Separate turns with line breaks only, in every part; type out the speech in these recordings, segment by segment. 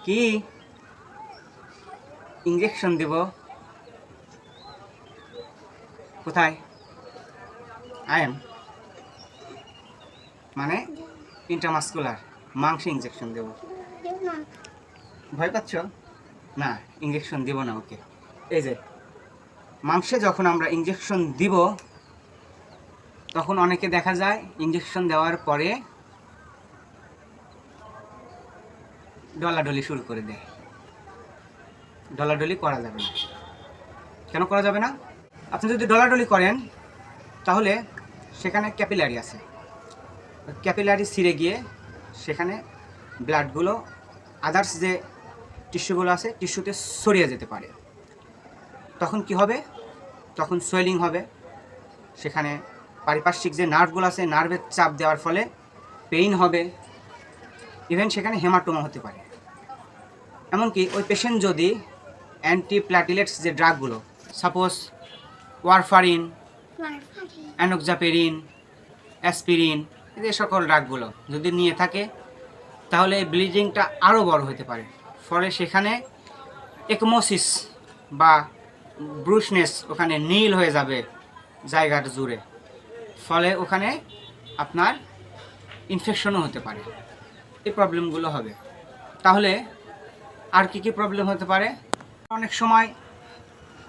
কি ইঞ্জেকশন দেব? কোথায়? আয়ন মানে ইন্ট্রামাস্কুলার মাংসে ইঞ্জেকশন দেব। ভয় পাচ্ছ? না, ইঞ্জেকশন দিব না ওকে। এই যে মাংসে যখন আমরা ইঞ্জেকশন দিব তখন অনেকে দেখা যায় ইঞ্জেকশন দেওয়ার পরে ডলাডলি শুরু করে দেয়। ডলাডলি করা যাবে না। কেন করা যাবে না? আপনি যদি ডলাডলি করেন তাহলে সেখানে ক্যাপিলারি আছে, ক্যাপিলারি ছিঁড়ে গিয়ে সেখানে ব্লাডগুলো আদার্স যে টিস্যুগুলো আছে টিস্যুতে ছড়িয়ে যেতে পারে। তখন কি হবে? তখন সোয়েলিং হবে, সেখানে পারিপার্শ্বিক যে নার্ভগুলো আছে নার্ভের চাপ দেওয়ার ফলে পেইন হবে, ইভেন সেখানে হেমাটোমা হতে পারে। এমনকি ওই পেশেন্ট যদি অ্যান্টিপ্ল্যাটিলেটস যে ড্রাগগুলো, সাপোজ ওয়ারফারিন, অ্যানোক্সাপেরিন, অ্যাসপিরিন, এই সকল ড্রাগগুলো যদি নিয়ে থাকে তাহলে ব্লিডিংটা আরও বড় হতে পারে। ফলে সেখানে একমোসিস বা ব্রুশনেস ওখানে নীল হয়ে যাবে জায়গাটা জুড়ে, ফলে ওখানে আপনার ইনফেকশনও হতে পারে। এই প্রবলেমগুলো হবে। তাহলে আর কি কি প্রবলেম হতে পারে? অনেক সময়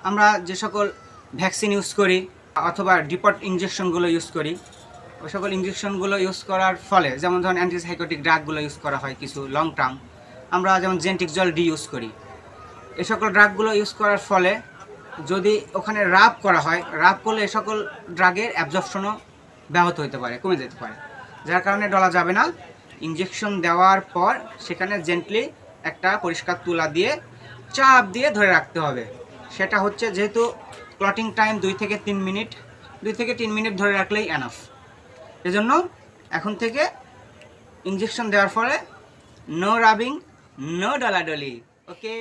আমরা যে সকল ভ্যাকসিন ইউজ করি অথবা ডিপট ইঞ্জেকশনগুলো ইউজ করি, ওই সকল ইঞ্জেকশনগুলো ইউজ করার ফলে, যেমন ধরুন অ্যান্টিসাইকোটিক ড্রাগগুলো ইউজ করা হয় কিছু লং টার্ম, আমরা যেমন জেন্টিক্সজল ডি ইউজ করি। এই সকল ড্রাগগুলো ইউজ করার ফলে যদি ওখানে রাব করা হয়, রাব করলে এই সকল ড্রাগের অ্যাবজর্পশনও ব্যাহত হতে পারে, কমে যেতে পারে, যার কারণে ডলা যাবে না। ইঞ্জেকশন দেওয়ার পর সেখানে জেন্টলি একটা পরিষ্কার তুলা দিয়ে চাপ দিয়ে ধরে রাখতে হবে। সেটা হচ্ছে যেহেতু ক্লটিং টাইম 2 থেকে 3 মিনিট ধরে রাখলেই এনাফ। এজন্য এখন থেকে ইঞ্জেকশন দেওয়ার ফলে নো রাবিং, নো ডলাডলি। ওকে।